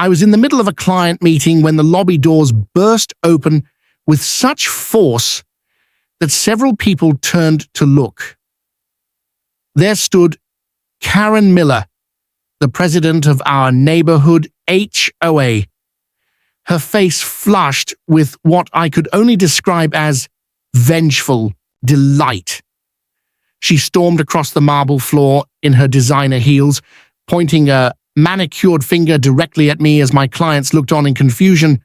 I was in the middle of a client meeting when the lobby doors burst open with such force that several people turned to look. There stood Karen Miller, the president of our neighborhood HOA. Her face flushed with what I could only describe as vengeful delight. She stormed across the marble floor in her designer heels, pointing a manicured finger directly at me as my clients looked on in confusion.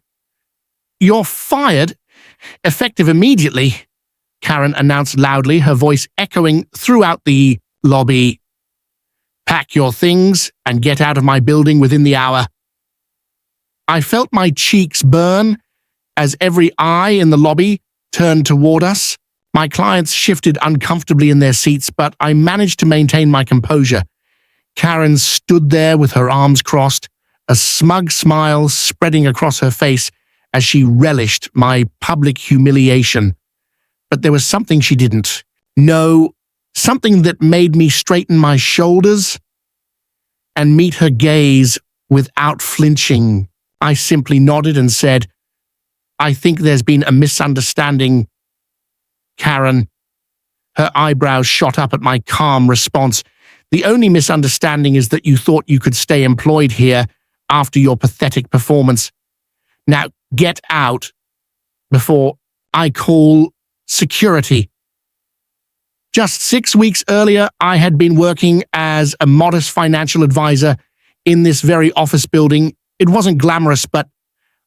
"You're fired, effective immediately," Karen announced loudly, her voice echoing throughout the lobby. "Pack your things and get out of my building within the hour." I felt my cheeks burn as every eye in the lobby turned toward us. My clients shifted uncomfortably in their seats, but I managed to maintain my composure. Karen stood there with her arms crossed, a smug smile spreading across her face as she relished my public humiliation. But there was something she didn't know, something that made me straighten my shoulders and meet her gaze without flinching. I simply nodded and said, "I think there's been a misunderstanding, Karen." Her eyebrows shot up at my calm response. "The only misunderstanding is that you thought you could stay employed here after your pathetic performance. Now get out before I call security." Just 6 weeks earlier, I had been working as a modest financial advisor in this very office building. It wasn't glamorous, but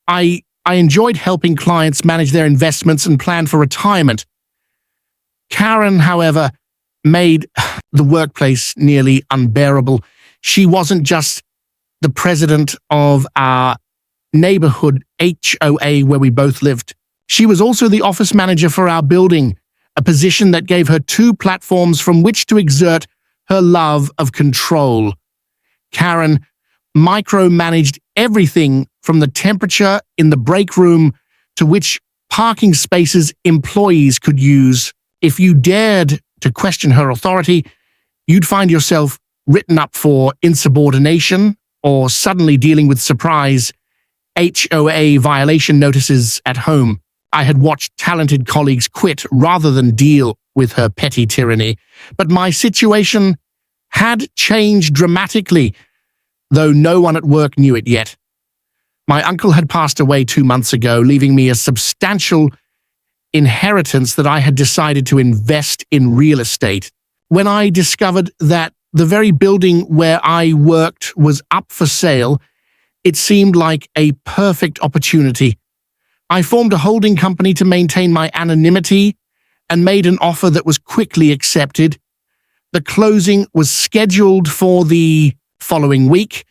I enjoyed helping clients manage their investments and plan for retirement. Karen, however, made the workplace nearly unbearable. She wasn't just the president of our neighborhood HOA where we both lived. She was also the office manager for our building, a position that gave her 2 platforms from which to exert her love of control. Karen micromanaged everything from the temperature in the break room to which parking spaces employees could use. If you dared to question her authority, you'd find yourself written up for insubordination or suddenly dealing with surprise HOA violation notices at home. I had watched talented colleagues quit rather than deal with her petty tyranny, but my situation had changed dramatically, though no one at work knew it yet. My uncle had passed away 2 months ago, leaving me a substantial inheritance that I had decided to invest in real estate. When I discovered that the very building where I worked was up for sale, it seemed like a perfect opportunity. I formed a holding company to maintain my anonymity and made an offer that was quickly accepted. The closing was scheduled for the following week,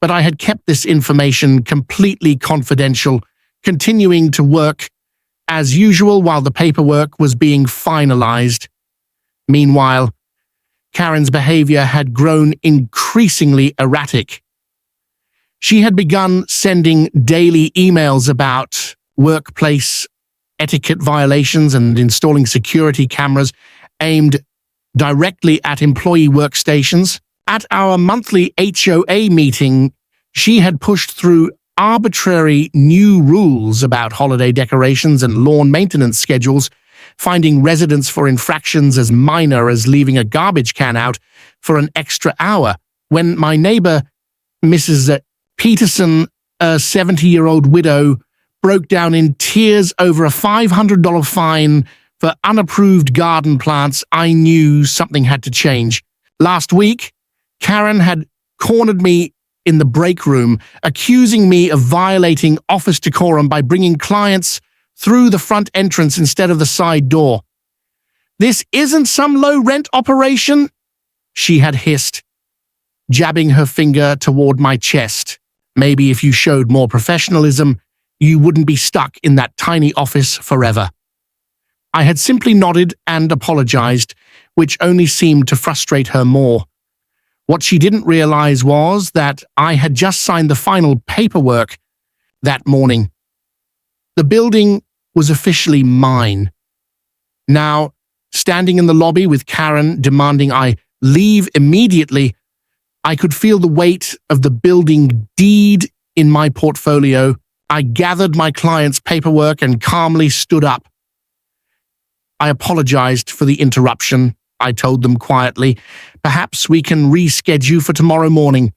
but I had kept this information completely confidential, continuing to work as usual while the paperwork was being finalized. Meanwhile, Karen's behavior had grown increasingly erratic. She had begun sending daily emails about workplace etiquette violations and installing security cameras aimed directly at employee workstations. At our monthly HOA meeting, she had pushed through arbitrary new rules about holiday decorations and lawn maintenance schedules, finding residents for infractions as minor as leaving a garbage can out for an extra hour. When my neighbor, Mrs. Peterson, a 70-year-old widow, broke down in tears over a $500 fine for unapproved garden plants, I knew something had to change. Last week, Karen had cornered me in the break room, accusing me of violating office decorum by bringing clients through the front entrance instead of the side door. "This isn't some low-rent operation," she had hissed, jabbing her finger toward my chest. "Maybe if you showed more professionalism, you wouldn't be stuck in that tiny office forever." I had simply nodded and apologized, which only seemed to frustrate her more. What she didn't realize was that I had just signed the final paperwork that morning. The building was officially mine. Now, standing in the lobby with Karen demanding I leave immediately, I could feel the weight of the building deed in my portfolio. I gathered my client's paperwork and calmly stood up. I apologized for the interruption. I told them quietly. Perhaps we can reschedule for tomorrow morning.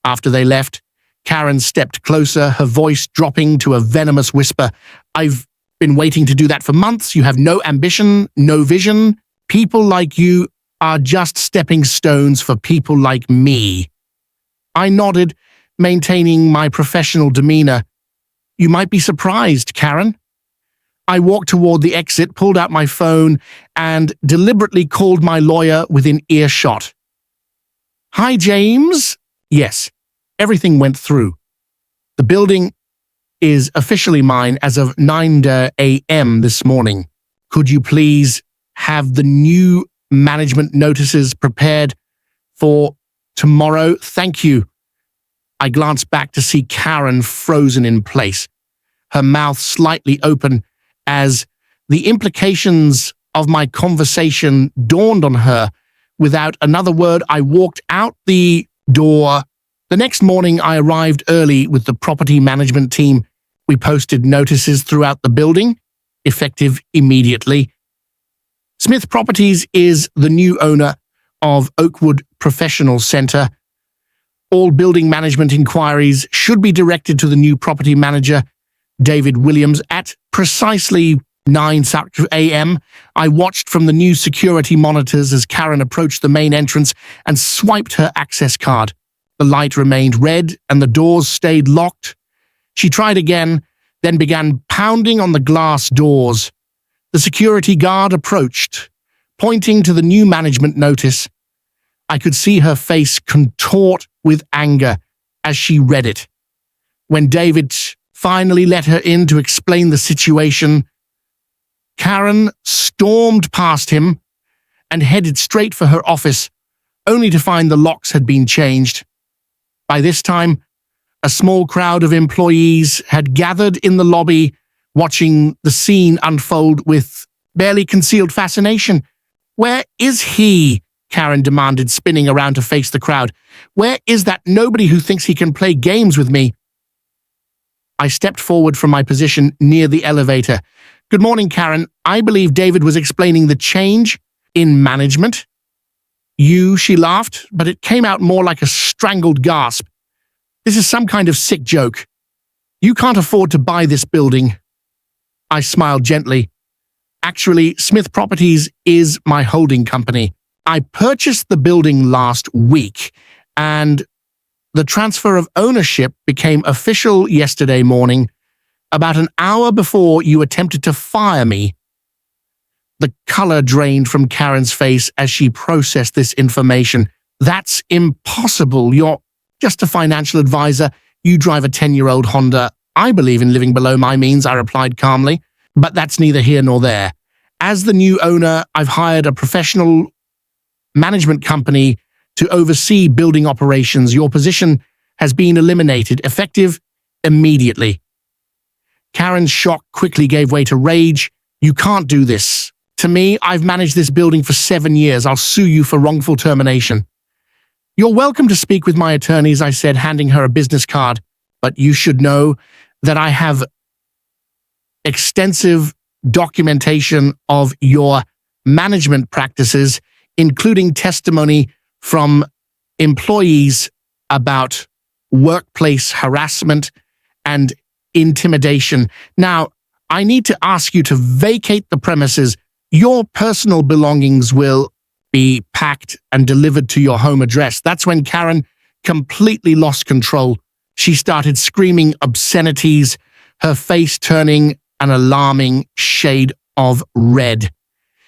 After they left, Karen stepped closer, her voice dropping to a venomous whisper. I've been waiting to do that for months. You have no ambition, no vision. People like you are just stepping stones for people like me. I nodded, maintaining my professional demeanor. You might be surprised, Karen. I walked toward the exit, pulled out my phone, and deliberately called my lawyer within earshot. Hi, James. Yes, everything went through. The building is officially mine as of 9 a.m. this morning. Could you please have the new management notices prepared for tomorrow? Thank you. I glanced back to see Karen frozen in place, her mouth slightly open as the implications of my conversation dawned on her. Without another word, I walked out the door. The next morning, I arrived early with the property management team. We posted notices throughout the building, effective immediately. Smith Properties is the new owner of Oakwood Professional Center. All building management inquiries should be directed to the new property manager, David Williams, at precisely 9 a.m. I watched from the new security monitors as Karen approached the main entrance and swiped her access card. The light remained red and the doors stayed locked. She tried again, then began pounding on the glass doors. The security guard approached, pointing to the new management notice. I could see her face contort with anger as she read it. When David finally let her in to explain the situation, Karen stormed past him and headed straight for her office, only to find the locks had been changed. By this time, a small crowd of employees had gathered in the lobby, watching the scene unfold with barely concealed fascination. Where is he? Karen demanded, spinning around to face the crowd. Where is that nobody who thinks he can play games with me? I stepped forward from my position near the elevator. Good morning, Karen. I believe David was explaining the change in management. She laughed, but it came out more like a strangled gasp. This is some kind of sick joke. You can't afford to buy this building. I smiled gently. Actually, Smith Properties is my holding company. I purchased the building last week, and the transfer of ownership became official yesterday morning, about an hour before you attempted to fire me. The color drained from Karen's face as she processed this information. That's impossible. You're just a financial advisor. You drive a 10-year-old Honda. I believe in living below my means, I replied calmly. But that's neither here nor there. As the new owner, I've hired a professional management company to oversee building operations. Your position has been eliminated, effective immediately. Karen's shock quickly gave way to rage. You can't do this. To me, I've managed this building for 7 years. I'll sue you for wrongful termination. You're welcome to speak with my attorneys, I said, handing her a business card. But you should know that I have extensive documentation of your management practices, including testimony from employees about workplace harassment and intimidation. Now, I need to ask you to vacate the premises. Your personal belongings will be packed and delivered to your home address. That's when Karen completely lost control. She started screaming obscenities, her face turning an alarming shade of red.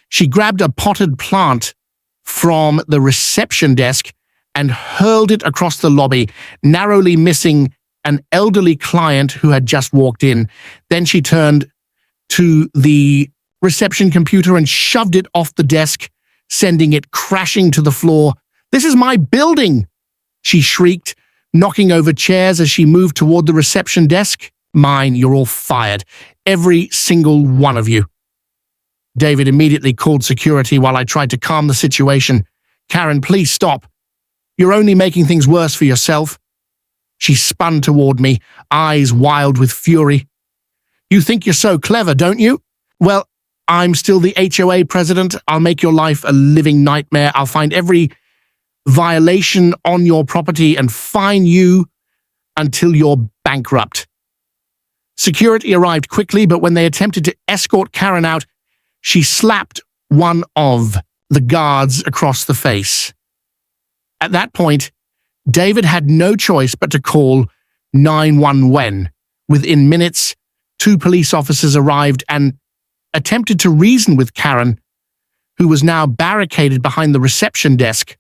She grabbed a potted plant from the reception desk and hurled it across the lobby, narrowly missing an elderly client who had just walked in. Then she turned to the reception computer and shoved it off the desk, sending it crashing to the floor. This is my building, she shrieked, knocking over chairs as she moved toward the reception desk. Mine, you're all fired. Every single one of you. David immediately called security while I tried to calm the situation. Karen, please stop. You're only making things worse for yourself. She spun toward me, eyes wild with fury. You think you're so clever, don't you? Well, I'm still the HOA president. I'll make your life a living nightmare. I'll find every violation on your property and fine you until you're bankrupt. Security arrived quickly, but when they attempted to escort Karen out, she slapped one of the guards across the face. At that point, David had no choice but to call 911. Within minutes, 2 police officers arrived and attempted to reason with Karen, who was now barricaded behind the reception desk,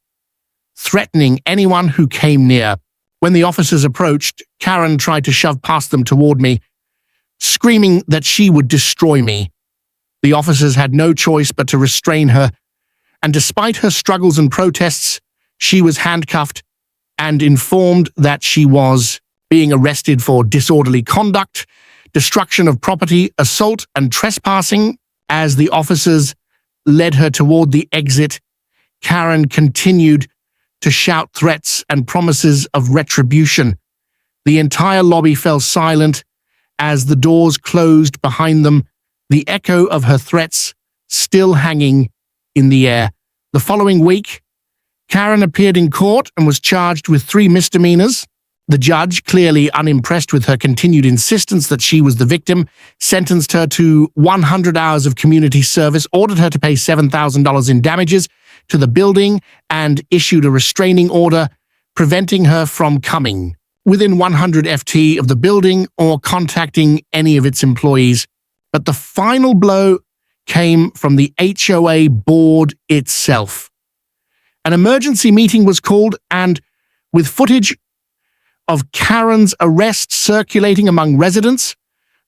threatening anyone who came near. When the officers approached, Karen tried to shove past them toward me, screaming that she would destroy me. The officers had no choice but to restrain her, and despite her struggles and protests, she was handcuffed and informed that she was being arrested for disorderly conduct, destruction of property, assault, and trespassing. As the officers led her toward the exit, Karen continued to shout threats and promises of retribution. The entire lobby fell silent as the doors closed behind them, the echo of her threats still hanging in the air. The following week, Karen appeared in court and was charged with 3 misdemeanors. The judge, clearly unimpressed with her continued insistence that she was the victim, sentenced her to 100 hours of community service, ordered her to pay $7,000 in damages to the building, and issued a restraining order preventing her from coming within 100 FT of the building or contacting any of its employees. But the final blow came from the HOA board itself. An emergency meeting was called, and with footage of Karen's arrest circulating among residents,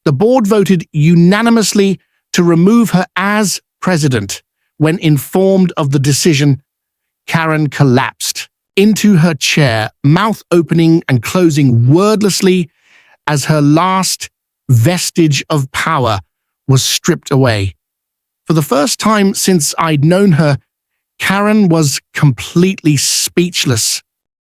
the board voted unanimously to remove her as president. When informed of the decision, Karen collapsed into her chair, mouth opening and closing wordlessly as her last vestige of power was stripped away. For the first time since I'd known her, Karen was completely speechless.